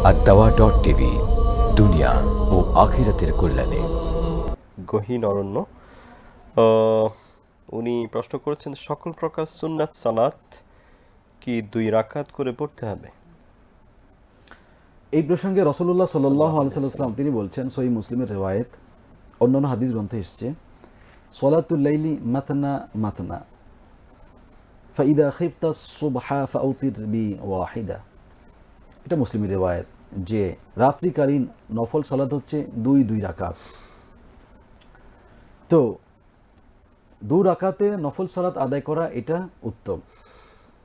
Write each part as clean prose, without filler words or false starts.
ANTI-PIRACY দুনিয়া ও আখিরাতের কল্যাণে। গহীন অরণ্য। উনি প্রশ্ন করেছেন, সকল প্রকার সুন্নাত সালাত কি 2 রাকাত করে পড়তে হবে? এই প্রসঙ্গে রাসূলুল্লাহ সাল্লাল্লাহু আলাইহি ওয়াসাল্লাম তিনি বলছেন, সহিহ মুসলিমের রিওয়ায়াত, অন্যান্য হাদিস গ্রন্থে এসেছে, সালাতুল লাইলি মাতনা মাতনা ফাইদা খিফতা সুবহা ফাউতির বিওয়াহিদা। এটা মুসলিমের রিওয়ায়াত যে রাত্রিকালীন নফল সালাত হচ্ছে 2 রাকাত। তো 2 রাকাতে নফল সালাত আদায় করা এটা উত্তম।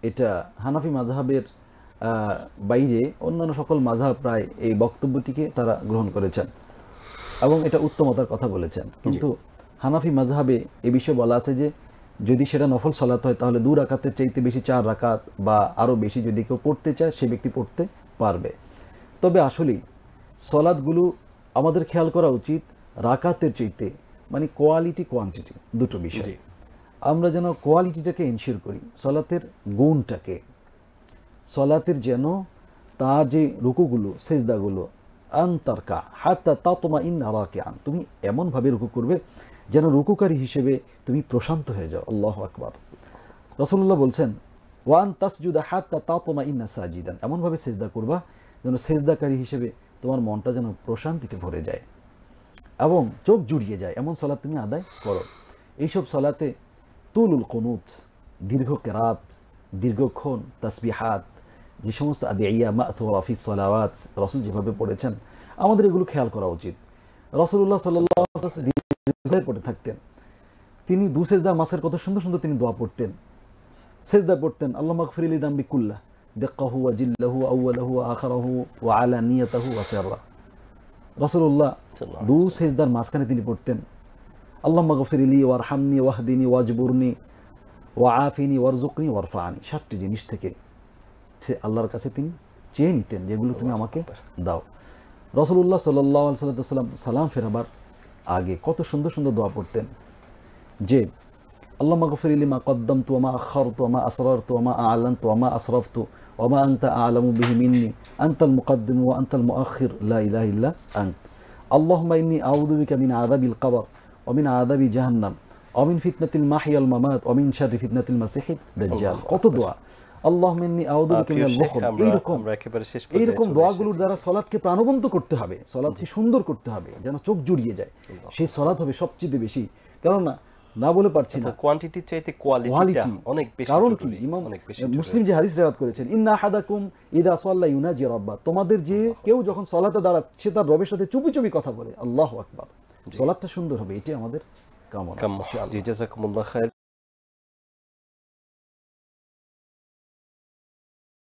এটা হানাফি মাযহাবের বাইরে অন্যান্য সকল মাযহাব প্রায় এই বক্তব্যটিকে তারা গ্রহণ করেছেন এবং এটা উত্তমতার কথা বলেছেন। কিন্তু হানাফি মাযহাবে এ বিষয়ে বলা আছে যে যদি সেটা নফল সালাত হয় তাহলে 2 রাকাতের চাইতে বেশি 4 রাকাত বা আরও বেশি যদি কেউ পড়তে চায় সে ব্যক্তি পড়তে পারবে। তবে আসলেই সালাতগুলো আমাদের খেয়াল করা উচিত রাকাতের চাইতে, মানে কোয়ালিটি কোয়ান্টিটি দুটো বিষয়। আমরা যেন কোয়ালিটিটাকে এনশিওর করি, সালাতের গুণটাকে, সালাতের যেন তার যে রুকুগুলো সেজদাগুলো আনতারকা হাত্তা তাতমাইন্না রাকিআন, তুমি এমনভাবে রুকু করবে যেন রুকুকারী হিসেবে তুমি প্রশান্ত হয়ে যাও। আল্লাহু আকবার। রাসূলুল্লাহ বলছেন, ওয়ান তাসজুদা হাত্তা তাতমাইন্না সাজিদান, এমনভাবে সেজদা করবা যেন সেজদাকারী হিসেবে তোমার মনটা যেন প্রশান্তিতে ভরে যায় এবং চোখ জুড়িয়ে যায়, এমন সালাত তুমি আদায় করো। এইসব সালাতে তুলুল কুনুত, দীর্ঘ কেরাত, দীর্ঘক্ষণ তাসবিহাত, যে সমস্ত আদিয়া মা'থুরা ফি সালাওয়াত রাসূল যেভাবে পড়েছেন আমাদের এগুলো খেয়াল করা উচিত। রাসূলুল্লাহ সাল্লাল্লাহু আলাইহি ওয়াসাল্লাম পড়ে থাকতেন, তিনি 2 সেজদার মাসের কত সুন্দর সুন্দর তিনি দোয়া পড়তেন। সেজদা পড়তেন, আল্লাহুম্মা গফির লি যামবি কুল্লাহ দিক্কাহু ওয়া জিল্লাহু ওয়া আউওয়ালাহু ওয়া আখিরাহু ওয়া আলানিয়াতাহু ওয়া সিররা। রাসূলুল্লাহ 2 সেজদার মাঝখানে তিনি পড়তেন, আল্লাহুম্মা গফির লি ওয়ারহামনি ওয়াহদিনি ওয়াজবুরনি ওয়া আফিনি ওয়ারযুকনি ওয়ারফা'নি। 7টি জিনিস থেকে সে আল্লাহর কাছে তিনি চেয়ে নিতেন যেগুলো তুমি আমাকে দাও। রাসূলুল্লাহ সাল্লাল্লাহু আলাইহি ওয়াসাল্লাম সালাম ফেরাবার আগে কত সুন্দর সুন্দর দোয়া পড়তেন যে আল্লাহুম্মা গফির লি মা কদ্দামতু ওয়া মা আখারতু ওয়া মা আসরারতু ওয়া মা আ'লানতু ওয়া মা আসরাফতু ওয়া মা আনতা আ'লামু বিহি মিন্নি আনতাল মুকদ্দিম ওয়া আনতাল মুআখির লা ইলাহা ইল্লা আনত। আল্লাহুম্মা ইন্নী আউযু বিকা মিন আযাবিল কবর ওয়া মিন আযাবি জাহান্নাম ওয়া মিন ফিতনাতিল মাহইয়া ওয়াল মামাত ওয়া মিন শাররি ফিতনাতিল মাসিহিদ দাজ্জাল। কত দোয়া। আল্লাহুম্মা ইন্নী আউযু বিকা মিনাল বুখল। এইরকম দোয়াগুলোর দ্বারা সালাতকে প্রাণবন্ত করতে হবে, সালাতকে সুন্দর করতে হবে যেন চোখ জুড়িয়ে যায়। সেই সালাত হবে সবচেয়ে বেশি, কারণ না বলে পারছি না, কোয়ান্টিটির চাইতে কোয়ালিটিটা অনেক বেশি। কারণ কি ইমাম মুসলিম যে হাদিস রিওয়ায়াত করেছেন, ইন্না আহাদাকুম ইযা সাল্লা ইউনাজি রাব্বা, তোমাদের যে কেউ যখন সালাতে দাঁড়াচ্ছে সে তার রবের সাথে চুপি চুপি কথা বলে। আল্লাহু আকবার। সালাতটা সুন্দর হবে, এটাই আমাদের কামনা। জি, জাযাকুমুল্লাহ খায়র।